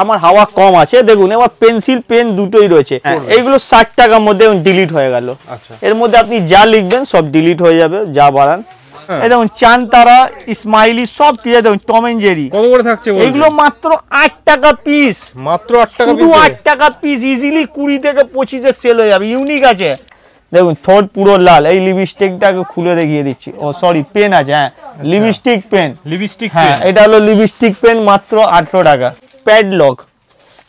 আমার হাওয়া কম আছে দেখুন এবার পেন্সিল পেন দুটোই রয়েছে এইগুলো 60 টাকার মধ্যে ডিলিট হয়ে গেল এর মধ্যে আপনি যা লিখবেন সব ডিলিট হয়ে যাবে যা বাড়ান এই দেখুন চানতারা স্মাইলি সব কি দেখুন টম এন্ড জেরি কত করে থাকছে এগুলো মাত্র 8 টাকা পিস মাত্র 8 টাকা পিস 8 টাকা পিস ইজিলি 20 থেকে 25 এ সেল হয়ে যাবে ইউনিক আছে দেখুন ঠোঁট পুরো লাল এই লিপস্টিকটাকে খুলে দেখিয়ে দিচ্ছি ও সরি পেন আছে হ্যাঁ লিপস্টিক পেন হ্যাঁ এটা হলো লিপস্টিক পেন মাত্র 18 টাকা প্যাডলক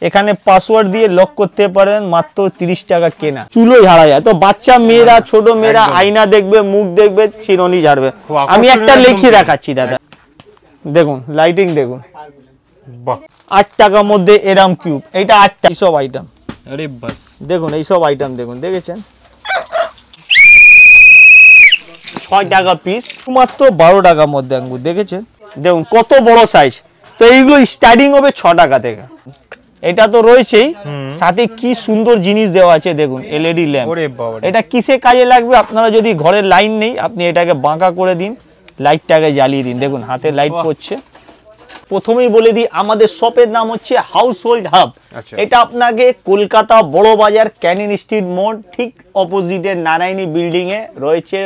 এখানে পাসওয়ার্ড দিয়ে লক করতে পারেন মাত্র 30 টাকা কেনা চুলো ঝাড়া যায় তো বাচ্চা মেয়েরা ছোট মেয়েরা আয়না দেখবে মুখ দেখবে চিরুনি ঝাড়বে আমি একটা লিখে দেখাচ্ছি দাদা দেখুন লাইটিং দেখুন বাহ 8 টাকার মধ্যে এরম কিউব এটা 8 টাকা সব আইটেম আরে বাস দেখুন এই সব আইটেম দেখুন দেখেছেন 6 টাকা পিস মাত্র 12 টাকার মধ্যে আঙ্গুর দেখেছেন দেখুন কত বড় সাইজ তো এইগুলো স্টার্টিং হবে 6 টাকা থেকে এটা তো রয়েছেই সাথে কি সুন্দর জিনিস দেওয়া আছে দেখুন এলইডি ল্যাম্প এটা কিসে কাজে লাগবে আপনারা যদি ঘরের লাইন নেই আপনি এটাকে বাঁকা করে দিন লাইটটাকে জ্বালিয়ে দিন দেখুন হাতে লাইট পড়ছে প্রথমেই বলে দিই আমাদের শপের নাম হচ্ছে হাউস হোল্ড হাব এটা আপনাকে কলকাতা বড় বাজার ক্যানিং স্ট্রিট মোড় ঠিক অপোজিটে নারায়ণী বিল্ডিং এ রয়েছে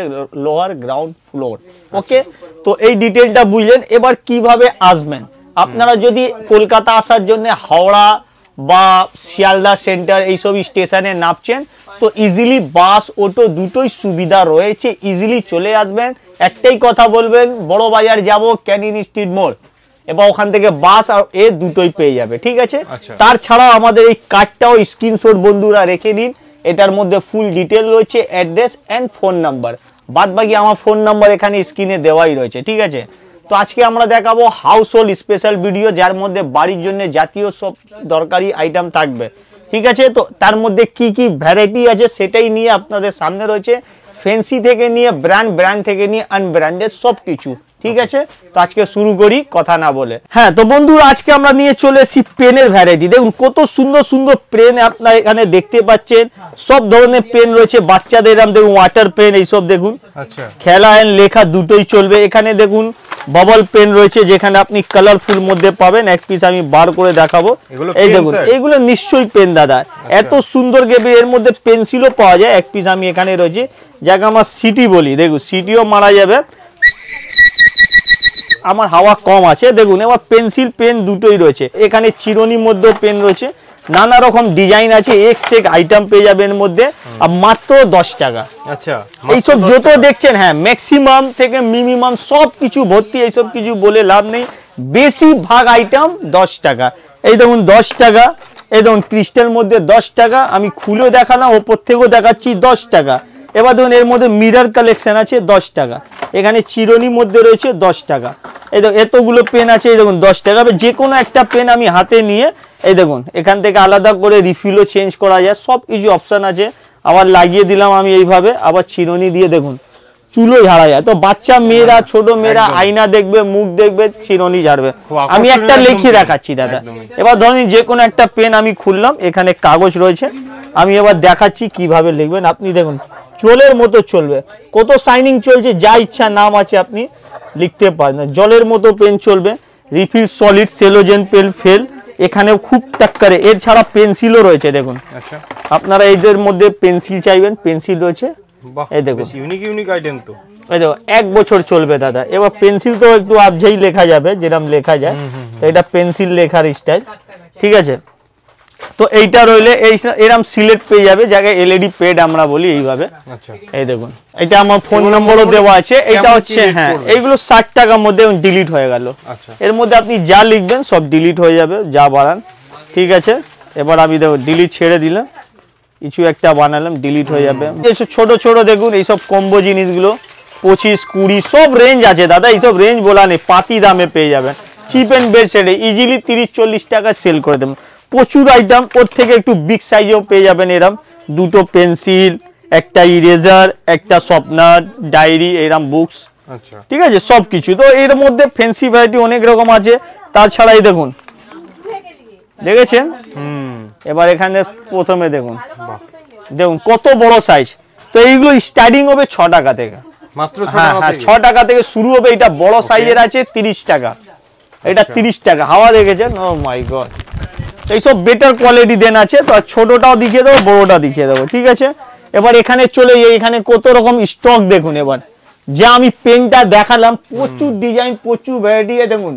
লোয়ার গ্রাউন্ড ফ্লোর ওকে তো এই ডিটেইলটা বুঝলেন এবার কিভাবে আসবেন আপনারা যদি কলকাতা আসার জন্য হাওড়া বা শিয়ালদা সেন্টার এইসব স্টেশনে নামছেন তো ইজিলি বাস অটো দুটোই সুবিধা রয়েছে ইজিলি চলে আসবেন একটাই কথা বলবেন বড় বাজার যাব ক্যানিং স্ট্রিট মোড় এবার ওখান থেকে বাস আর এ দুটোই পেয়ে যাবে ঠিক আছে তার ছাড়াও আমাদের এই কার্ডটাও স্ক্রিনশট বন্ধুরা রেখে দিন এটার মধ্যে ফুল ডিটেল রয়েছে অ্যাড্রেস এন্ড ফোন নাম্বার বাদ বাকি আমার ফোন নাম্বার এখানে স্ক্রিনে দেওয়াই রয়েছে ঠিক আছে তো আজকে আমরা দেখাবো হাউস হোল্ড স্পেশাল ভিডিও যার মধ্যে বাড়ির জন্য জাতীয় সব দরকারি আইটেম থাকবে ঠিক আছে তো তার মধ্যে কি কি ভ্যারাইটি আছে সেটাই নিয়ে আপনাদের সামনে রয়েছে ফ্যান্সি থেকে নিয়ে ব্র্যান্ড থেকে নিয়ে আনব্র্যান্ডেড সব কিছু ঠিক আছে তো আজকে শুরু করি কথা না বলে হ্যাঁ তো বন্ধুরা আজকে আমরা নিয়ে চলে এসেছি পেনের ভ্যারাইটি দেখুন কত সুন্দর সুন্দর পেন আপনারা এখানে দেখতে পাচ্ছেন সব ধরনের পেন রয়েছে বাচ্চাদের এরকম দেখুন ওয়াটার পেন এইসব দেখুন আচ্ছা খেলা এন্ড লেখা দুটোই চলবে এখানে দেখুন বাবল পেন রয়েছে যেখানে আপনি কালারফুল মধ্যে পাবেন এক পিস আমি বার করে দেখাবো এই দেখুন এইগুলো নিশ্চয়ই পেন দাদা এত সুন্দর গেবে এর মধ্যে পেন্সিলও পাওয়া যায় এক পিস আমি এখানে রয়েছে যাকে আমরা সিটি বলি দেখুন সিটিও মারা যাবে আমার হাওয়া কম আছে দেখুন এবার পেন্সিল পেন দুটোই রয়েছে এখানে চিরুনির মধ্যে পেন রয়েছে নানা রকম ডিজাইন আছে এক সেক আইটেম পেয়ে যাবে এর মধ্যে আর মাত্র 10 টাকা আচ্ছা এইসব যত দেখছেন হ্যাঁ ম্যাক্সিমাম থেকে মিনিমাম সব কিছু ভর্তি এইসব কিছু বলে লাভ নেই বেশি ভাগ আইটেম 10 টাকা এই দেখুন 10 টাকা এই দেখুন ক্রিস্টাল মধ্যে 10 টাকা আমি খুলে দেখালাম ওপর থেকেও দেখাচ্ছি 10 টাকা এবার দেখুন এর মধ্যে মিরর কালেকশন আছে 10 টাকা এখানে চিরুনির মধ্যে রয়েছে 10 টাকা এই দেখুন এতগুলো পেন আছে এই দেখুন 10 টাকা যে কোনো একটা পেন আমি হাতে নিয়ে এই দেখুন এখান থেকে আলাদা করে রিফিলও চেঞ্জ করা যায় সব কিছু অপশন আছে আবার লাগিয়ে দিলাম আমি এইভাবে আবার চিরুনি দিয়ে দেখুন চুলো ঝাড়া যায় তো বাচ্চা মেয়েরা ছোট মেয়েরা আয়না দেখবে মুখ দেখবে চিরুনি ঝাড়বে আমি একটা লিখে দেখাচ্ছি দাদা এবার ধরুন যে কোনো একটা পেন আমি খুললাম এখানে কাগজ রয়েছে আমি এবার দেখাচ্ছি কিভাবে লিখবেন আপনি দেখুন জলের মতো চলবে কত শাইনিং চলছে যা ইচ্ছা নাম আছে আপনি লিখতে পারেন জলের মতো পেন চলবে রিফিল সলিড সেলোজেন পেন ফেল এখানে খুব টাক্কারে এর ছাড়া পেন্সিলও রয়েছে দেখুন আচ্ছা আপনারা এদের মধ্যে পেন্সিল চাইবেন পেন্সিল রয়েছে এই দেখুন ইউনিক আইটেম তো এই দেখো 1 বছর চলবে দাদা এবার পেন্সিল তো একটু আবঝাই লেখা যাবে যেরকম লেখা যায় তো এটা পেন্সিল লেখার স্টাইল ঠিক আছে তো এইটা রইলে এরকম সিলেক্ট পেয়ে যাবে যাকে এলইডি পেড আমরা বলি এইভাবে আচ্ছা এই দেখুন এটা আমার ফোন নম্বরও দেওয়া আছে এটা হচ্ছে হ্যাঁ এইগুলো 60 টাকার মধ্যে ডিলিট হয়ে গেল আচ্ছা এর মধ্যে আপনি যা লিখবেন সব ডিলিট হয়ে যাবে যা বাড়ান ঠিক আছে এবার আমি দেখো ডিলিট ছেড়ে দিলাম কিছু একটা বানালাম ডিলিট হয়ে যাবে এইসব ছোট ছোট দেখুন এইসব কম্বো জিনিসগুলো 25 20 সব রেঞ্জ আছে দাদা এইসব রেঞ্জ বলা নেই পাতি দামে পেয়ে যাবেন চিপ এন্ড বেস্ট রেটে ইজিলি 30-40 টাকা সেল করে দেবেন প্রচুর আইটেম ওর থেকে একটু বিগ সাইজেও পেয়ে যাবেন এরম দুটো পেন্সিল একটা ইরেজার একটা শার্পনার ডায়েরি এরম বুকস আচ্ছা ঠিক আছে সব কিছু তো এর মধ্যে ফ্যান্সি ভ্যারাইটি অনেক রকম আছে তাছাড়া এই দেখুন দেখেছেন এবার এখানে প্রথমে দেখুন দেখুন কত বড় সাইজ তো এইগুলো স্টার্টিং হবে 6 টাকা থেকে মাত্র 6 টাকা থেকে শুরু হবে এটা বড় সাইজের আছে 30 টাকা এটা 30 টাকা হাওয়া দেখেছেন ও মাই গড এইসব বেটার কোয়ালিটি দেন আছে, তো ছোটটাও দেখিয়ে দেবো, বড়টা দেখিয়ে দেবো, ঠিক আছে। এবার এখানে চলে যাই, এখানে কত রকম স্টক দেখুন। এবার যে আমি পেনটা দেখালাম, প্রচুর ডিজাইন, প্রচুর ভ্যারাইটি। দেখুন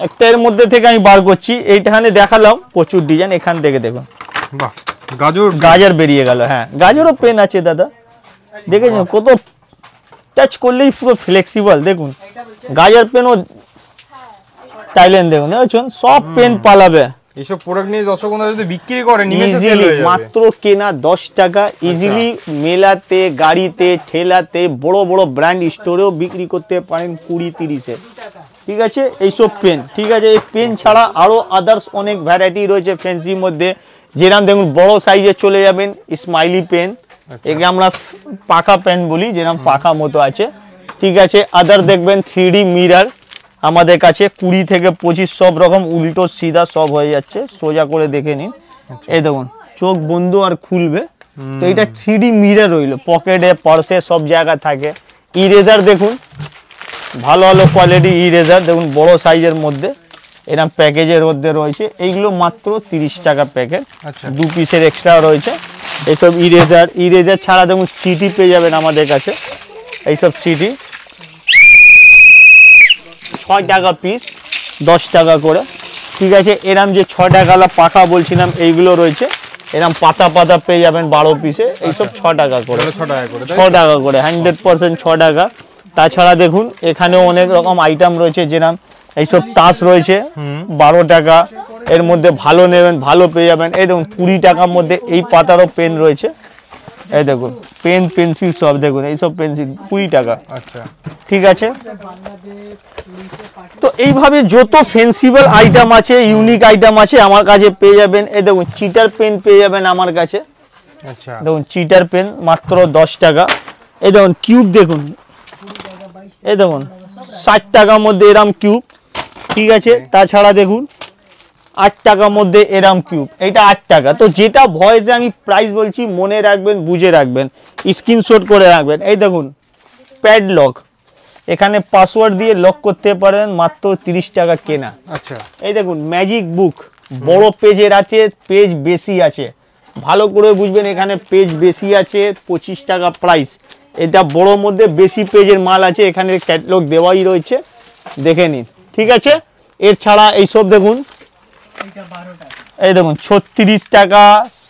একটা এর মধ্যে থেকে আমি বার করছি, এইখানে দেখালাম প্রচুর ডিজাইন, এখান থেকে দেখুন গাজর বেরিয়ে গেল। হ্যাঁ, গাজরও পেন আছে দাদা, দেখেছেন কত টাচ করলেই পুরো ফ্লেক্সিবল। দেখুন গাজর পেনও টাইলেন, দেখুন দেখছেন, সব পেন পালাবে। এইসব প্রোডাক্ট নিয়ে দর্শক বন্ধুরা যদি বিক্রি করে নিমেষে সেল হয়ে যাবে। মাত্র কেনা 10 টাকা, ইজিলি মেলাতে, গাড়িতে, ঠেলাতে, বড় বড় ব্র্যান্ড স্টোরেও বিক্রি করতে পারেন 20-30-এ, ঠিক আছে। এইসব পেন, ঠিক আছে। এই পেন ছাড়া আরো আদার্স অনেক ভ্যারাইটি রয়েছে ফ্যান্সির মধ্যে, যেরকম দেখুন বড় সাইজে চলে যাবেন স্মাইলি পেন, একে আমরা পাকা পেন বলি, যেরকম পাকা মতো আছে, ঠিক আছে। আদার দেখবেন 3D মিরর আমাদের কাছে 20 থেকে 25 সব রকম, উল্টো সিধা সব হয়ে যাচ্ছে, সোজা করে দেখে নিন। এই দেখুন চোখ বন্ধ আর খুলবে, তো এটা 3D মিরর রইল, পকেটে, পার্সে সব জায়গা থাকে। ইরেজার দেখুন, ভালো ভালো কোয়ালিটি ইরেজার দেখুন, বড় সাইজের মধ্যে এরকম প্যাকেজের মধ্যে রয়েছে। এইগুলো মাত্র 30 টাকা প্যাকেট, 2 পিসের এক্সট্রা রয়েছে। এইসব ইরেজার ছাড়া দেখুন সিটি পেয়ে যাবেন আমাদের কাছে, এইসব সিটি 6 টাকা পিস, 10 টাকা করে, ঠিক আছে। এরম যে 6 টাকাওয়ালা পাখা বলছিলাম, এইগুলো রয়েছে, এরম পাতা পাতা পেয়ে যাবেন 12 পিসে, এইসব 6 টাকা করে, 6 টাকা করে, 100% 6 টাকা। তাছাড়া দেখুন এখানেও অনেক রকম আইটেম রয়েছে, যেরকম এইসব তাস রয়েছে 12 টাকা, এর মধ্যে ভালো নেবেন ভালো পেয়ে যাবেন। এই দেখুন 20 টাকার মধ্যে এই পাতারও পেন রয়েছে, এই দেখুন পেন পেন্সিল সব দেখুন, এইসব পেন্সিল 20 টাকা, আচ্ছা, ঠিক আছে। তো এইভাবে যত ফেন্সিবল আইটেম আছে, ইউনিক আইটেম আছে আমার কাছে পেয়ে যাবেন। এই দেখুন চিটার পেন পেয়ে যাবেন আমার কাছে, আচ্ছা, দেখুন চিটার পেন মাত্র 10 টাকা। এই দেখুন কিউব দেখুন, এই দেখুন 60 টাকার মধ্যে এরম কিউব, ঠিক আছে। তাছাড়া দেখুন 8 টাকার মধ্যে এরম কিউব, এটা 8 টাকা। তো যেটা ভয়েসে আমি প্রাইস বলছি মনে রাখবেন, বুঝে রাখবেন, স্ক্রিনশট করে রাখবেন। এই দেখুন প্যাডলক, এখানে পাসওয়ার্ড দিয়ে লক করতে পারেন, মাত্র 30 টাকা কেনা, আচ্ছা। এই দেখুন ম্যাজিক বুক, বড় পেজের আছে, পেজ বেশি আছে, ভালো করে বুঝবেন, এখানে পেজ বেশি আছে, 25 টাকা প্রাইস। এটা বড় মধ্যে বেশি পেজের মাল আছে, এখানে ক্যাটালগ দেওয়াই রয়েছে, দেখে নিন, ঠিক আছে। এর ছাড়া এইসব দেখুন, এই দেখুন 36 টাকা,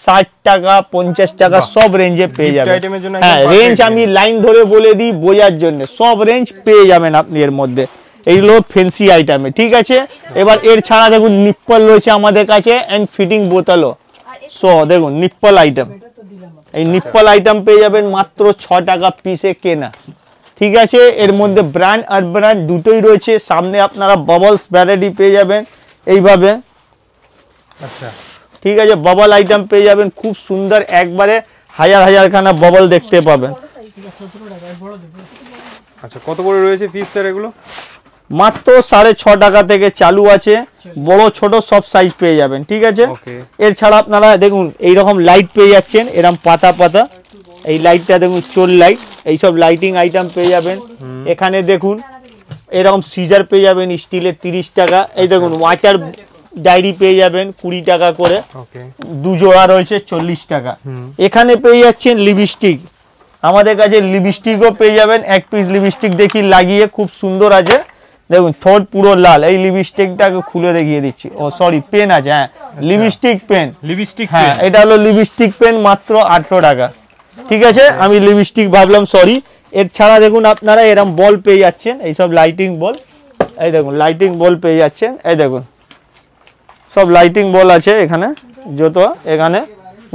60 টাকা, 50 টাকা সব রেঞ্জে পেয়ে যাবেন। হ্যাঁ, রেঞ্জ আমি লাইন ধরে বলে দিই বোঝার জন্য, সব রেঞ্জ পেয়ে যাবেন আপনি এর মধ্যে, এইগুলো ফ্যান্সি আইটেমে, ঠিক আছে। এবার এর ছাড়া দেখুন নিপ্পল রয়েছে আমাদের কাছে, এন্ড ফিটিং বোতলও, সো দেখুন নিপ্পল আইটেম, এই নিপ্পল আইটেম পেয়ে যাবেন মাত্র 6 টাকা পিসে কেনা, ঠিক আছে। এর মধ্যে ব্র্যান্ড আর ব্র্যান্ড দুটোই রয়েছে। সামনে আপনারা বাবলস ভ্যারাইটি পেয়ে যাবেন এইভাবে, আচ্ছা, ঠিক আছে। বাবল আইটেম পেয়ে যাবেন খুব সুন্দর, একবারে হাজার খানা বাবল দেখতে পাবেন। আচ্ছা, কত করে রয়েছে পিস স্যার এগুলো? মাত্র 6.5 টাকা থেকে চালু আছে, বড় ছোট সব সাইজ পেয়ে যাবেন, ঠিক আছে। এর ছাড়া আপনারা দেখুন এইরকম লাইট পেয়ে যাচ্ছেন, এরকম পাতা পাতা, এই লাইটটা দেখুন চোল লাইট, এইসব লাইটিং আইটেম পেয়ে যাবেন। এখানে দেখুন এরকম সিজার পেয়ে যাবেন স্টিলের 30 টাকা। এই দেখুন ওয়াটার ডায়েরি পেয়ে যাবেন 20 টাকা করে, 2 জোড়া রয়েছে 40 টাকা। এখানে পেয়ে যাচ্ছেন লিপস্টিক, আমাদের কাছে লিপস্টিকও পেয়ে যাবেন, 1 পিস লিপস্টিক দেখি লাগিয়ে, খুব সুন্দর আছে, দেখুন ঠোঁট পুরো লাল। এই লিপস্টিকটাকে খুলে দেখিয়ে দিচ্ছি, ও সরি পেন আছে, হ্যাঁ লিপস্টিক পেন, হ্যাঁ এটা হলো লিপস্টিক পেন, মাত্র 18 টাকা, ঠিক আছে। আমি লিপস্টিক ভাবলাম, সরি। এর ছাড়া দেখুন আপনারা এরকম বল পেয়ে যাচ্ছেন, এইসব লাইটিং বল, এই দেখুন লাইটিং বল পেয়ে যাচ্ছেন, এই দেখুন সব লাইটিং বল আছে এখানে, যত এখানে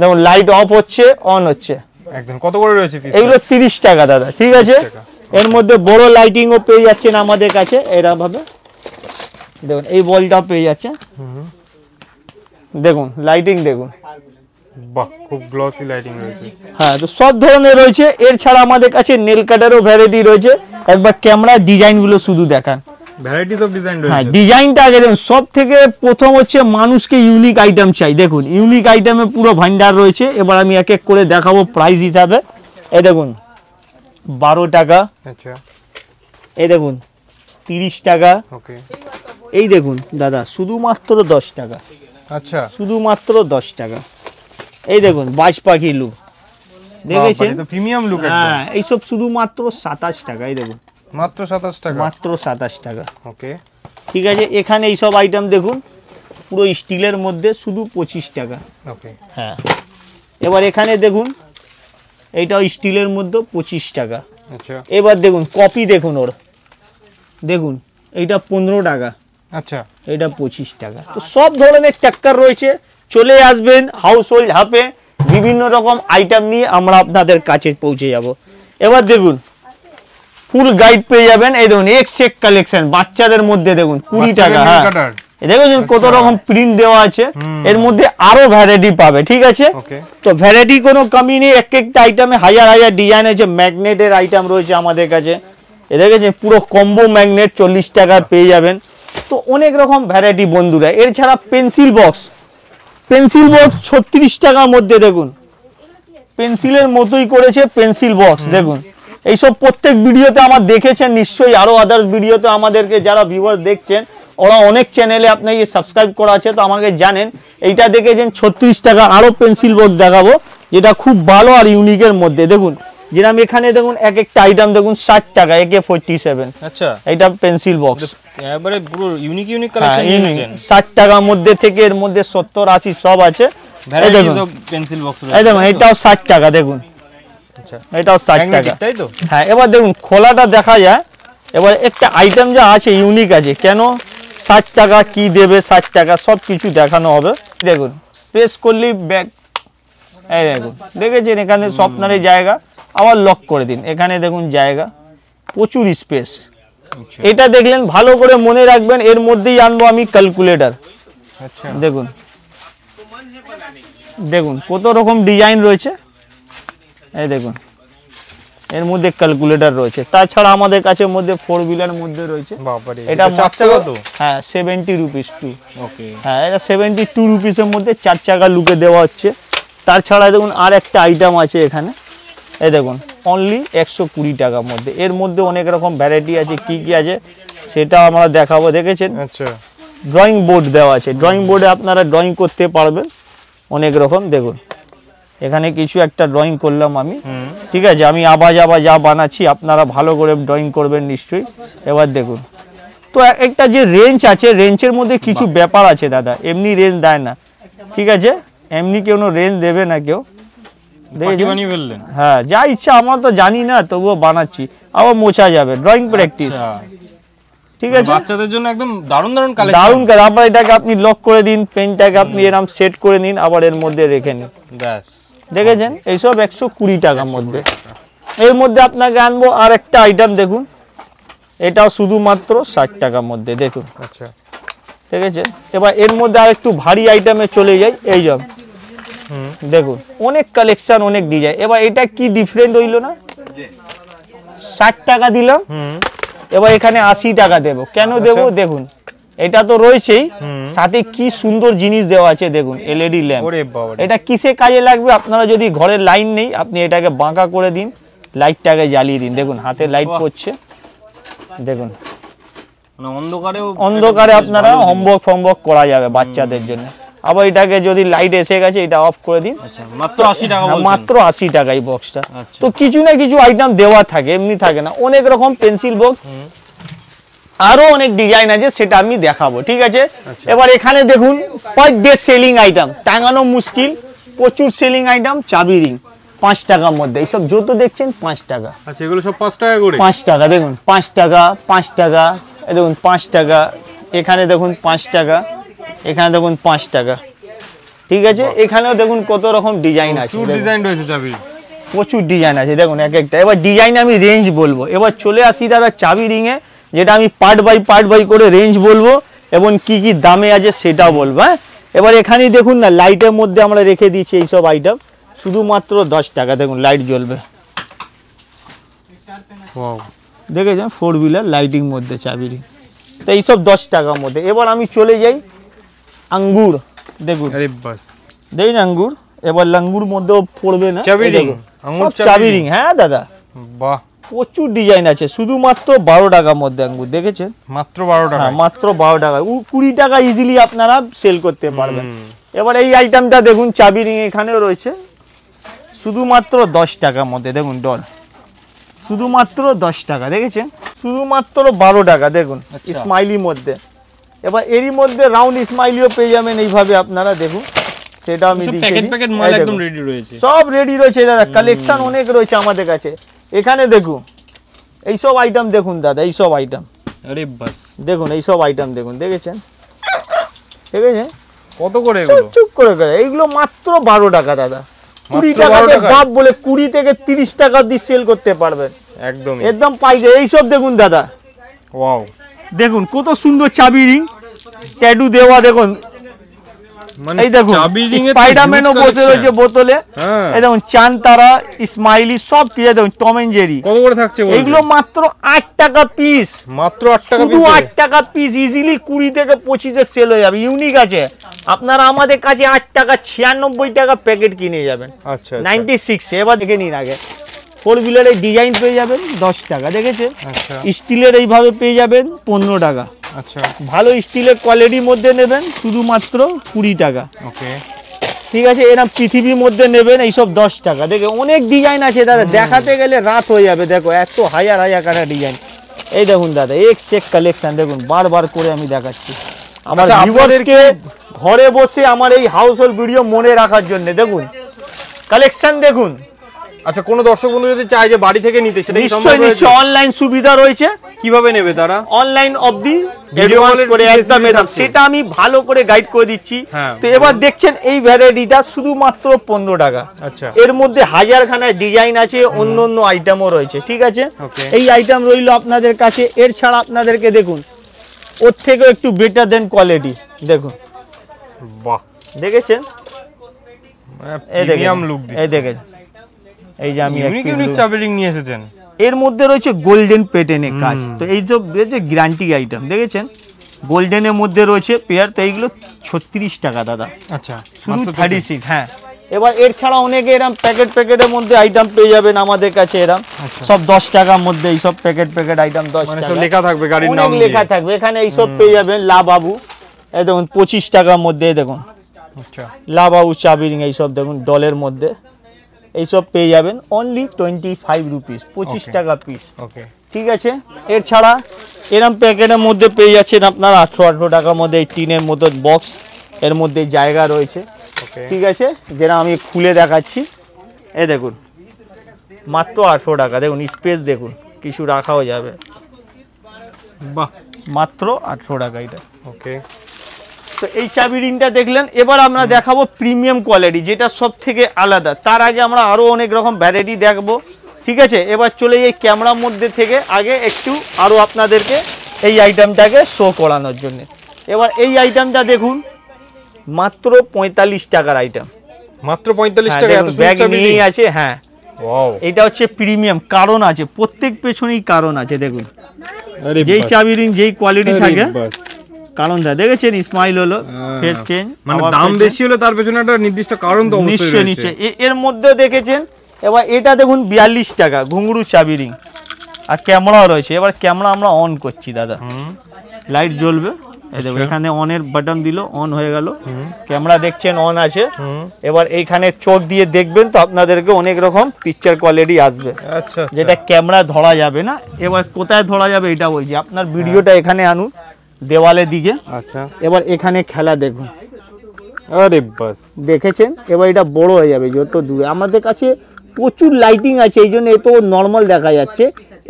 দেখুন লাইট অফ হচ্ছে, অন হচ্ছে, একদম। কত করে রয়েছে পিস? এগুলো 30 টাকা দাদা, ঠিক আছে। এর মধ্যে বড় লাইটিংও পেয়ে যাচ্ছেন আমাদের কাছে, এরকম ভাবে দেখুন এই বলটা পেয়ে যাচ্ছে, দেখুন লাইটিং দেখুন, বাহ খুব গ্লসি লাইটিং রয়েছে, হ্যাঁ। তো সব ধরনের রয়েছে। এর ছাড়া আমাদের কাছে নেল কাটারও ভ্যারাইটি রয়েছে, একবার ক্যামেরা ডিজাইনগুলো শুধু দেখান, ভ্যারাইটিস অফ ডিজাইন রয়েছে। হ্যাঁ, ডিজাইনটা আগে দেখুন, সব থেকে প্রথম হচ্ছে মানুষকে ইউনিক আইটেম চাই, দেখুন ইউনিক আইটেমে পুরো ভান্ডার রয়েছে। এবার আমি এক এক করে দেখাবো প্রাইস হিসাবে। এই দেখুন 12 টাকা, আচ্ছা, এই দেখুন 30 টাকা, ওকে, এই দেখুন দাদা শুধুমাত্র 10 টাকা, আচ্ছা শুধুমাত্র 10 টাকা। এই দেখুন বাজ পাখি লুক, দেখেছেন তো প্রিমিয়াম লুক একদম। হ্যাঁ এইসব শুধুমাত্র 27 টাকা। এই দেখুন মাত্র 27 টাকা, মাত্র 27 টাকা। ওকে ঠিক আছে, এখানে এইসব আইটেম দেখুন পুরো স্টিলের মধ্যে শুধু 25 টাকা। ওকে হ্যাঁ এবার এখানে দেখুন এইটাও স্টিলের মধ্যে 25 টাকা। আচ্ছা এবার দেখুন কপি দেখুন ওর, দেখুন এইটা 15 টাকা, আচ্ছা এটা 25 টাকা। তো সব ধরনের ট্যাক্কার রয়েছে, চলে আসবেন হাউস হোল্ড হাবে, বিভিন্ন রকম আইটেম নিয়ে আমরা আপনাদের কাছে পৌঁছে যাব। এবার দেখুন ফুল গাইড পেয়ে যাবেন, এই দেখুন এক্স এক কালেকশন বাচ্চাদের মধ্যে দেখুন 20 টাকা। হ্যাঁ দেখুন কত রকম প্রিন্ট দেওয়া আছে, এর মধ্যে আরো ভ্যারাইটি পাবে। ঠিক আছে, তো ভ্যারাইটি কোনো কমি নেই, এক একটা আইটেমে হাজার হাজার ডিজাইন আছে। ম্যাগনেটের আইটেম রয়েছে আমাদের কাছে, এ দেখেছেন পুরো কম্বো ম্যাগনেট 40 টাকার পেয়ে যাবেন। তো অনেক রকম ভ্যারাইটি বন্ধুরা। এছাড়া পেন্সিল বক্স 36 টাকার মধ্যে দেখুন, পেন্সিলের মতোই করেছে পেন্সিল বক্স দেখুন। এইসব প্রত্যেক ভিডিওতে আমার দেখেছেন নিশ্চয়ই, আরো আদার্স ভিডিওতে আমাদেরকে যারা ভিউয়ার দেখছেন ওরা অনেক চ্যানেলে আপনাকে সাবস্ক্রাইব করা আছে, তো আমাকে জানেন। এইটা দেখেছেন 36 টাকা। আরো পেন্সিল বক্স দেখাবো যেটা খুব ভালো আর ইউনিকের মধ্যে দেখুন, যেরকম এখানে দেখুন এক একটা আইটেম দেখুন 60 টাকা AK47। আচ্ছা এটা পেন্সিল বক্স এবারে পুরো ইউনিক কালেকশন নিয়েছেন। 60 টাকার মধ্যে থেকে এর মধ্যে 70 80 সব আছে। এই দেখুন পেন্সিল বক্স এই দেখুন এটাও 60 টাকা দেখুন। আচ্ছা এটাও 60 টাকা, তাই তো? হ্যাঁ এবার দেখুন খোলাটা দেখা যায়। এবার একটা আইটেম যা আছে ইউনিক আছে, কেন 60 টাকা কি দেবে 60 টাকা সব কিছু দেখানো হবে। দেখুন প্রেস করলেই ব্যাগ, এই দেখুন দেখেছেন এখানে স্বপ্নারের জায়গা, আবার লক করে দিন, এখানে দেখুন জায়গা প্রচুর স্পেস। এটা দেখলেন ভালো করে মনে রাখবেন, এর মধ্যেই আনবো আমি ক্যালকুলেটর। আচ্ছা দেখুন দেখুন কত রকম ডিজাইন রয়েছে, এই দেখুন এর মধ্যে ক্যালকুলেটর রয়েছে। তাছাড়া আমাদের কাছে মধ্যে 4 হুইলার মধ্যে রয়েছে। বাবারে এটা 4 টাকা তো? হ্যাঁ 70 রুপিস টু। ওকে হ্যাঁ এটা 72 রুপিসের মধ্যে 4 চাকা লুকে দেওয়া হচ্ছে। তাছাড়া দেখুন আর একটা আইটেম আছে এখানে, এই দেখুন অনলি 120 টাকার মধ্যে। এর মধ্যে অনেক রকম ভ্যারাইটি আছে, কি কি আছে সেটা আমরা দেখাবো। দেখেছেন আচ্ছা ড্রয়িং বোর্ড দেওয়া আছে, ড্রয়িং বোর্ডে আপনারা ড্রয়িং করতে পারবেন অনেক রকম। দেখুন এখানে কিছু একটা ড্রয়িং করলাম আমি, ঠিক আছে, আমি আবার যা বানাচ্ছি আপনারা ভালো করে ড্রয়িং করবেন নিশ্চয়ই। এবার দেখুন তো একটা যে রেঞ্জ আছে, রেঞ্জের মধ্যে কিছু ব্যাপার আছে দাদা, এমনি রেঞ্জ দেয় না। ঠিক আছে, এমনি কেউ রেঞ্জ দেবে না কেউ। হ্যাঁ যা ইচ্ছা, আমরা তো জানি না তবুও বানাচ্ছি, আবার মোছা যাবে। ড্রয়িং প্র্যাকটিস, ঠিক আছে, বাচ্চাদের জন্য একদম দারুণ দারুণ কালেকশন। দারুণ কাজ। আবার এটাকে আপনি লক করে দিন, পেনটাকে আপনি এরকম সেট করে নিন, আবার এর মধ্যে রেখে নিন। ব্যাস দেখেছেন এইসব 120 টাকার মধ্যে। এর মধ্যে আপনাকে আনবো আর একটা আইটেম দেখুন, এটাও শুধুমাত্র 60 টাকার মধ্যে দেখুন। আচ্ছা ঠিক আছে, এবার এর মধ্যে আর একটু ভারী আইটেমে চলে যাই। এই যে দেখুন অনেক কালেকশন, অনেক ডিজাইন। এবার এটা কি ডিফারেন্ট হইলো না, 60 টাকা দিলাম, এবার এখানে 80 টাকা দেবো। কেন দেবো দেখুন, এটা তো রয়েছেই, সাথে কি সুন্দর জিনিস দেওয়া আছে দেখুন, এলইডি ল্যাম্প। এটা কিসে কাজে লাগবে, আপনারা যদি ঘরের লাইন নেই আপনি এটাকে বাঁকা করে দিন, লাইটটাকে জ্বালিয়ে দিন। দেখুন হাতে লাইট পড়ছে, দেখুন অন্ধকারে আপনারা হোমওয়ার্ক করা যাবে বাচ্চাদের জন্য। আবার এটাকে যদি লাইট এসে গেছে এটা অফ করে দিন। মাত্র 80 টাকা, মাত্র 80 টাকা এই বক্সটা। তো কিছু না কিছু আইটেম দেওয়া থাকে, এমনি থাকে না। অনেক রকম পেন্সিল বক্স, আরো অনেক ডিজাইন আছে, সেটা আমি দেখাবো। ঠিক আছে, এবার এখানে দেখুন পার ডে সেলিং আইটেম, টাঙানো মুশকিল, প্রচুর সেলিং আইটেম। চাবি রিং 5 টাকার মধ্যে, এইসব যত দেখছেন 5 টাকা। আচ্ছা এগুলো সব 5 টাকা করে? 5 টাকা দেখুন, 5 টাকা, 5 টাকা, এই দেখুন 5 টাকা, এখানে দেখুন 5 টাকা, এখানে দেখুন 5 টাকা। ঠিক আছে, এখানেও দেখুন কত রকম ডিজাইন আছে, প্রচুর ডিজাইন রয়েছে চাবি, প্রচুর ডিজাইন আছে দেখুন এক একটা। এবার ডিজাইন আমি রেঞ্জ বলবো। এবার চলে আসি দাদা চাবি রিং এ, যেটা আমি পার্ট বাই করে রেঞ্জ বলবো এবং কি কি দামে আছে সেটাও বলবো। হ্যাঁ এবার এখানেই দেখুন না, লাইটের মধ্যে আমরা রেখে দিয়েছি এইসব আইটেম, শুধুমাত্র 10 টাকা। দেখুন লাইট জ্বলবে, দেখেছেন 4 হুইলার লাইটিং মধ্যে চাবি রিং। তো এইসব 10 টাকার মধ্যে। এবার আমি চলে যাই আঙ্গুর, দেখুন দেখুন আঙ্গুর। এবার লাঙ্গুর মধ্যেও পড়বে না চাবি রিং, চাবি রিং। হ্যাঁ দাদা, বাহ প্রচুর ডিজাইন আছে, শুধুমাত্র 12 টাকার মধ্যে আঙ্গুর, দেখেছেন মাত্র 12 টাকা, মাত্র 12 টাকা। 20 টাকা ইজিলি আপনারা সেল করতে পারবেন। এবার এই আইটেমটা দেখুন, চাবি রিং এখানেও রয়েছে, শুধুমাত্র 10 টাকার মধ্যে। দেখুন ডল, শুধুমাত্র 10 টাকা, দেখেছেন, শুধুমাত্র 12 টাকা। দেখুন স্মাইলির মধ্যে। এবার এরই মধ্যে রাউন্ড স্মাইলিও পেয়ে যাবেন এইভাবে আপনারা, দেখুন সেটা আমি প্যাকেট মাল একদম রেডি রয়েছে, সব রেডি রয়েছে দাদা, কালেকশন অনেক রয়েছে আমাদের কাছে। এখানে দেখুন এইসব আইটেম দেখুন দাদা, এইসব আইটেম, আরে বাস দেখুন এইসব আইটেম দেখুন, দেখেছেন, দেখেছেন কত করে এগুলো? চুপ করে এইগুলো মাত্র 12 টাকা দাদা। 20 টাকাতে বাপ বলে 20 থেকে 30 টাকা দিয়ে সেল করতে পারবেন একদম একদম পাইকারি। এইসব দেখুন দাদা, ওয়াও, দেখুন কত সুন্দর চাবি রিং, ট্যাটু দেওয়া, দেখুন এই দেখুন স্পাইডারম্যানও বসে রয়েছে বোতলে, এই দেখুন চান তারা, স্মাইলি সব কিছু, দেখুন টম এন্ড জেরি। কত করে থাকছে এগুলো মাত্র 8 টাকা পিস, মাত্র 8 টাকা পিস, শুধু 8 টাকা পিস। ইজিলি 20 থেকে 25 এ সেল হয়ে যাবে। ইউনিক আছে, আপনারা আমাদের কাছে 8 টাকা 96 টাকা প্যাকেট কিনে যাবেন। আচ্ছা 96। এবার দেখে নিন আগে, 4 হুইলারের ডিজাইন পেয়ে যাবেন 10 টাকা, দেখেছেন। আচ্ছা স্টিলের এইভাবে পেয়ে যাবেন 15 টাকা। আচ্ছা ভালো স্টিলের কোয়ালিটির মধ্যে নেবেন শুধুমাত্র 20 টাকা। ওকে ঠিক আছে, এরকম পৃথিবীর মধ্যে নেবেন এইসব 10 টাকা। দেখে অনেক ডিজাইন আছে দাদা, দেখাতে গেলে রাত হয়ে যাবে। দেখো এত হাজার হাজার কাটা ডিজাইন। এই দেখুন দাদা এক কালেকশন, দেখুন বারবার করে আমি দেখাচ্ছি আমার ভিউয়ারদেরকে ঘরে বসে আমার এই হাউস হোল্ড ভিডিও মনে রাখার জন্য। দেখুন কালেকশন দেখুন। আচ্ছা, কোন দর্শক বন্ধু যদি চায় যে বাড়ি থেকে নিতে, সেটা কি সম্ভব? নিশ্চয়ই অনলাইন সুবিধা রয়েছে। কিভাবে নেবে তারা? অনলাইন অবধি অ্যাডভান্স করে একদম সেটা আমি ভালো করে গাইড করে দিচ্ছি। তো এবার দেখছেন এই ভ্যারাইটিটা শুধুমাত্র 15 টাকা। আচ্ছা, এর মধ্যে হাজারখানা ডিজাইন আছে, অন্য অন্য আইটেমও রয়েছে। ঠিক আছে, এই আইটেম রইল আপনাদের কাছে। এর ছাড়া আপনাদেরকে দেখুন ওর থেকেও একটু বেটার দেন কোয়ালিটি, দেখুন। বাহ, দেখেছেন, প্রিমিয়াম লুক দিচ্ছে। এই দেখেন, এই যে আমি ইউনিক চাবি রিং নিয়ে এসেছেন। এর মধ্যে রয়েছে গোল্ডেন প্যাটার্নের কাজ। তো এই সব গ্যারান্টি আইটেম, দেখেছেন গোল্ডেনের মধ্যে রয়েছে পেয়ার। তো এইগুলো 36 টাকা দাদা। আচ্ছা, শুধু 36। হ্যাঁ, এবার এর ছাড়া অনেকে এরকম প্যাকেটের মধ্যে আইটেম পেয়ে যাবেন আমাদের কাছে। এরকম সব 10 টাকার মধ্যে এইসব প্যাকেট আইটেম 10 টাকা, সব লেখা থাকবে, গাড়ির নাম লেখা থাকবে। এখানে এইসব পেয়ে যাবেন লা বাবু, এই দেখুন 25 টাকার মধ্যে। দেখুন আচ্ছা, লা বাবু চাবি রিং এইসব দেখুন ডলের মধ্যে এইসব পেয়ে যাবেন অনলি 25 রুপিস, 25 টাকা পিস। ওকে, ঠিক আছে। এর ছাড়া এরম প্যাকেটের মধ্যে পেয়ে যাচ্ছেন আপনার 18 টাকার মধ্যে এই টিনের মতো বক্স, এর মধ্যে জায়গা রয়েছে। ঠিক আছে, যেটা আমি খুলে দেখাচ্ছি। এই দেখুন মাত্র 18 টাকা। দেখুন স্পেস দেখুন, কিছু রাখাও যাবে। বাহ, মাত্র 18 টাকা এটা। ওকে, তো এই চাবি রিংটা দেখলেন। এবার আমরা দেখাবো প্রিমিয়াম কোয়ালিটি, যেটা সব থেকে আলাদা। তার আগে আমরা আরো অনেক রকম ভ্যারাইটি দেখবো। ঠিক আছে, এবার চলে এই ক্যামেরার মধ্যে থেকে আগে একটু আরো আপনাদেরকে এই আইটেমটাকে শো করানোর জন্য। এবার এই আইটেমটা দেখুন মাত্র 45 টাকার আইটেম, মাত্র 45 টাকা। এত সুন্দর চাবি রিং আছে। হ্যাঁ, ওয়াও, এটা হচ্ছে প্রিমিয়াম। কারণ আছে, প্রত্যেক পেছনেই কারণ আছে। দেখুন যেই চাবি রিং যেই কোয়ালিটি থাকে কারণ দা, দেখেছেন স্মাইল হলো, ফেস চেঞ্জ, মানে দাম বেশি হলো তার পেছনে একটা নির্দিষ্ট কারণ তো অবশ্যই রয়েছে। নিশ্চয়। এর মধ্যে দেখেছেন। এবার এটা দেখুন 42 টাকা ঘুঙরু চাবি রিং, আর ক্যামেরাও রয়েছে। এবার ক্যামেরা আমরা অন করছি দাদা, লাইট জ্বলবে। এই দেখো এখানে অনের বাটন দিল, অন হয়ে গেল। ক্যামেরা দেখছেন অন আছে। এবার এইখানে চোখ দিয়ে দেখবেন তো আপনাদেরকে অনেক রকম পিকচার কোয়ালিটি আসবে। আচ্ছা, যেটা ক্যামেরা ধরা যাবে না। এবার কোথায় ধরা যাবে এটা বলছি, আপনার ভিডিওটা এখানে আনুন দেওয়ালের দিকে। আচ্ছা, এবার এখানে খেলা দেখুন। আরে বাস, দেখেছেন। এবার এটা বড় হয়ে যাবে যত দূরে। আমাদের কাছে প্রচুর লাইটিং আছে, এই জন্য এত নর্মাল দেখা যাচ্ছে।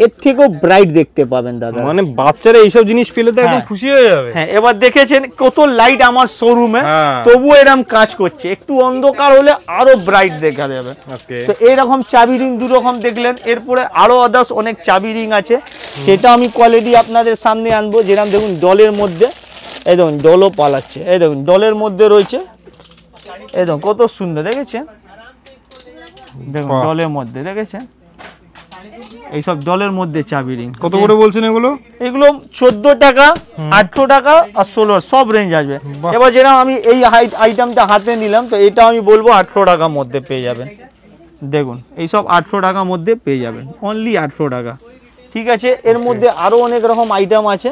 এর থেকেও ব্রাইট দেখতে পাবেন দাদা। মানে বাচ্চারা এইসব জিনিস পেলে তো একদম খুশি হয়ে যাবে। হ্যাঁ, এবার দেখেছেন কত লাইট আমার শোরুমে, তবুও এরকম কাজ করছে। একটু অন্ধকার হলে আরো ব্রাইট দেখা যাবে। তো এইরকম চাবি রিং দু রকম দেখলেন। এরপরে আরো আদার্স অনেক চাবি রিং আছে, সেটা আমি কোয়ালিটি আপনাদের সামনে আনবো। যেরকম দেখুন ডলের মধ্যে, এই দেখুন ডলও পালাচ্ছে। এই দেখুন ডলের মধ্যে রয়েছে, এই দেখুন কত সুন্দর, দেখেছেন। দেখুন ডলের মধ্যে, দেখেছেন এইসব ডলের মধ্যে চাবি রিং। কত করে বলছেন এগুলো? এগুলো 14 টাকা, 18 টাকা আর 16 সব রেঞ্জ আসবে। এবার যেরকম আমি এই আইটেমটা হাতে নিলাম, তো এটা আমি বলবো 18 টাকার মধ্যে পেয়ে যাবেন। দেখুন এইসব 800 টাকার মধ্যে পেয়ে যাবেন, অনলি 800 টাকা। ঠিক আছে, এর মধ্যে আরো অনেক রকম আইটেম আছে,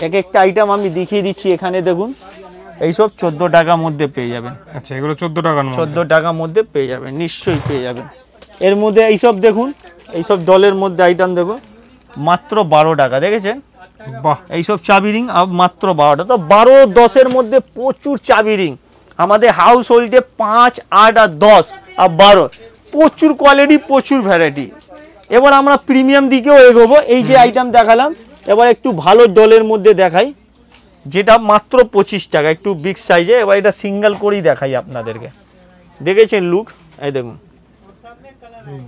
এক একটা আইটেম আমি দেখিয়ে দিচ্ছি। এখানে দেখুন এইসব 14 টাকার মধ্যে পেয়ে যাবেন। আচ্ছা, এগুলো 14 টাকার মধ্যে? 14 টাকার মধ্যে পেয়ে যাবেন, নিশ্চয়ই পেয়ে যাবেন। এর মধ্যে এইসব দেখুন, এইসব ডলের মধ্যে আইটেম দেখুন, মাত্র 12 টাকা, দেখেছেন? বাহ, এইসব চাবি রিং মাত্র 12 টাকা। তো 12, 10-এর মধ্যে প্রচুর চাবি রিং আমাদের হাউস হোল্ডে, 5, 8 আর 10 আর 12, প্রচুর কোয়ালিটি, প্রচুর ভ্যারাইটি। এবার আমরা প্রিমিয়াম দিকেও এগোবো। এই যে আইটেম দেখালাম, এবার একটু ভালো ডলের মধ্যে দেখাই, যেটা মাত্র 25 টাকা, একটু বিগ সাইজে। এবার এটা সিঙ্গেল করেই দেখাই আপনাদেরকে, দেখেছেন লুক, এই দেখুন,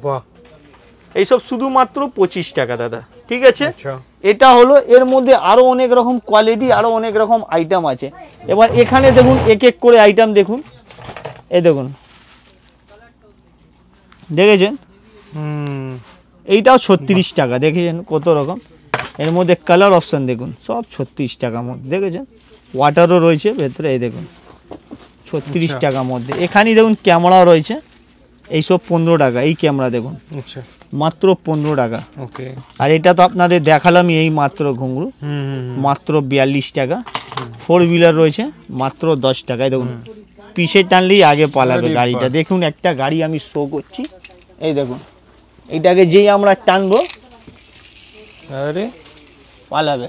বাহ, এইসব শুধুমাত্র 25 টাকা দাদা। ঠিক আছে, আচ্ছা, এটা হলো। এর মধ্যে আরো অনেক রকম কোয়ালিটি, আরো অনেক রকম আইটেম আছে। এবার এখানে দেখুন এক এক করে আইটেম দেখুন, এই দেখুন, দেখেছেন? এইটাও 36 টাকা, দেখেছেন কত রকম। এর মধ্যে কালার অপশন দেখুন, সব 36 টাকার মধ্যে, দেখেছেন? ওয়াটারও রয়েছে ভেতরে, এই দেখুন 36 টাকার মধ্যে। এখানেই দেখুন ক্যামেরা রয়েছে, এইসব 15 টাকা। এই ক্যামেরা দেখুন, আচ্ছা, মাত্র 15 টাকা। ওকে। আর এটা তো আপনাদের দেখালামই, এই মাত্র ঘুঙরু, মাত্র 42 টাকা। 4 হুইলার রয়েছে, মাত্র 10 টাকায়। দেখুন পিছে টানলেই আগে পালাবে গাড়িটা। দেখুন একটা গাড়ি আমি শো করছি, এই দেখুন, এইটাকে যেই আমরা টানবো, আরে পালাবে।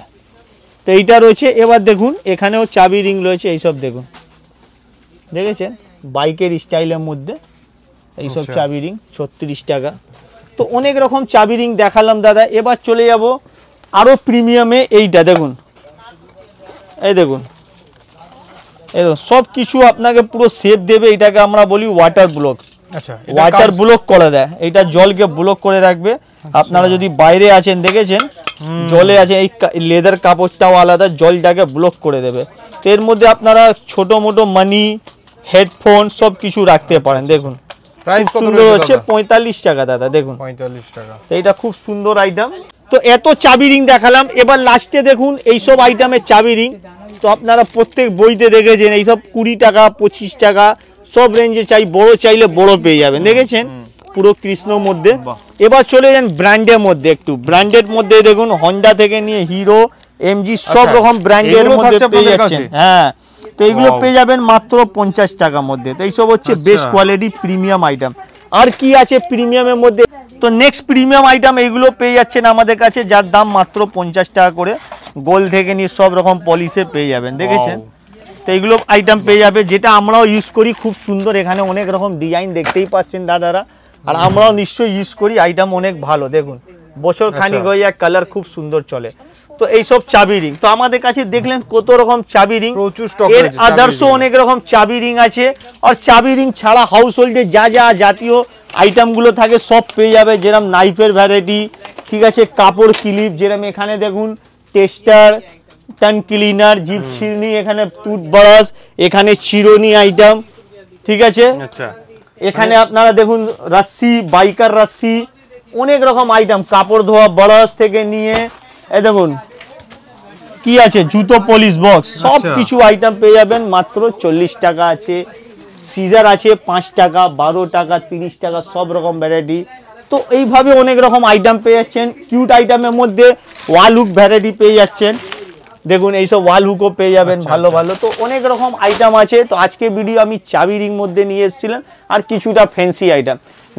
তো এইটা রয়েছে। এবার দেখুন এখানেও চাবি রিং রয়েছে, এইসব দেখুন, দেখেছেন? বাইকের স্টাইলের মধ্যে এইসব চাবি রিং, 36 টাকা। তো অনেক রকম চাবি রিং দেখালাম দাদা। এবার চলে যাব আরো প্রিমিয়ামে। এইটা দেখুন, এই দেখুন, এই সব কিছু আপনাকে পুরো সেফ দেবে। এটাকে আমরা বলি ওয়াটার ব্লক। আচ্ছা, ওয়াটার ব্লক করে দেয়, এটা জলকে ব্লক করে রাখবে। আপনারা যদি বাইরে আছেন, দেখেছেন জলে আছে, এই লেদার কাপড়টাও আলাদা, জলটাকে ব্লক করে দেবে। তো এর মধ্যে আপনারা ছোট মোটো মানি, হেডফোন সব কিছু রাখতে পারেন। দেখুন প্রাইস কত সুন্দর রয়েছে হচ্ছে, দাদা? 45 টাকা দাদা, দেখুন 45 টাকা। তো এটা খুব সুন্দর আইটেম। তো এত চাবি রিং দেখালাম, এবার লাস্টে দেখুন এইসব আইটেমের চাবি রিং। তো আপনারা প্রত্যেক বইতে দেখেছেন এইসব 20 টাকা, 25 টাকা, সব রেঞ্জে চাই, বড় চাইলে বড় পেয়ে যাবেন, দেখেছেন? পুরো কৃষ্ণর মধ্যে। এবার চলে যান ব্র্যান্ডের মধ্যে। একটু ব্র্যান্ডের মধ্যে দেখুন, হন্ডা থেকে নিয়ে হিরো, এমজি, সব রকম ব্র্যান্ডের মধ্যে পেয়ে যাচ্ছেন। হ্যাঁ, তো এইগুলো পেয়ে যাবেন মাত্র 50 টাকার মধ্যে। তো এইসব হচ্ছে বেস্ট কোয়ালিটি প্রিমিয়াম আইটেম। আর কি আছে প্রিমিয়ামের মধ্যে? তো নেক্সট প্রিমিয়াম আইটেম এইগুলো পেয়ে যাচ্ছেন আমাদের কাছে, যার দাম মাত্র 50 টাকা করে। গোল্ড থেকে নিয়ে সব রকম পলিশে পেয়ে যাবেন, দেখেছেন? তো এইগুলো আইটেম পেয়ে যাবে, যেটা আমরাও ইউজ করি, খুব সুন্দর। এখানে অনেক রকম ডিজাইন দেখতেই পাচ্ছেন দাদারা, আর আমরাও নিশ্চয়ই ইউজ করি। আইটেম অনেক ভালো, দেখুন বছর খানিক হয়ে যায়, কালার খুব সুন্দর চলে। তো এইসব চাবি রিং, তো আমাদের কাছে দেখলেন কত রকম চাবি রিং, প্রচুর স্টক এর রয়েছে। আদার্স অনেক রকম চাবি রিং আছে। আর চাবি রিং ছাড়া হাউস হোল্ডে যা যা জাতীয় আইটেমগুলো থাকে সব পেয়ে যাবে, যেরকম নাইফের ভ্যারাইটি, ঠিক আছে, কাপড় ক্লিপ, যেরকম এখানে দেখুন টেস্টার, টান ক্লিনার, জিপ ছিলনি, এখানে টুথব্রাশ, এখানে চিরুনি আইটেম, ঠিক আছে? আচ্ছা, এখানে আপনারা দেখুন রাশি, বাইকার রাশি, অনেক রকম আইটেম, কাপড় ধোয়া ব্রাশ থেকে নিয়ে, এই দেখুন কি আছে, জুতো পলিশ বক্স, সব কিছু আইটেম পেয়ে যাবেন মাত্র 40 টাকা। আছে সিজার আছে 5 টাকা, 12 টাকা, 30 টাকা, সব রকম ভ্যারাইটি। তো এইভাবে অনেক রকম আইটেম পেয়ে যাচ্ছেন। কিউট আইটেমের মধ্যে ওয়াল হুক ভ্যারাইটি পেয়ে যাচ্ছেন, দেখুন এইসব ওয়াল হুকও পেয়ে যাবেন ভালো ভালো। তো অনেক রকম আইটেম আছে। তো আজকে ভিডিও আমি চাবি রিং মধ্যে নিয়ে এসেছিলাম, আর কিছুটা ফ্যান্সি আইটেম।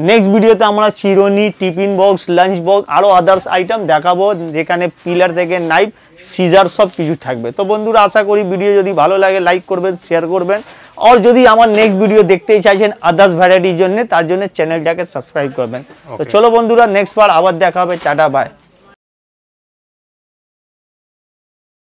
নেক্সট ভিডিওতে আমরা চিরুনি, টিফিন বক্স, লাঞ্চ বক্স, আরও আদার্স আইটেম দেখাবো, যেখানে পিলার থেকে নাইফ, সিজার সব কিছু থাকবে। তো বন্ধুরা, আশা করি ভিডিও যদি ভালো লাগে লাইক করবেন, শেয়ার করবেন। আর যদি আমার নেক্সট ভিডিও দেখতেই চাইছেন আদার্স ভ্যারাইটির জন্য, তার জন্য চ্যানেলটাকে সাবস্ক্রাইব করবেন। তো চলো বন্ধুরা, নেক্সট বার আবার দেখা হবে। Tata, by.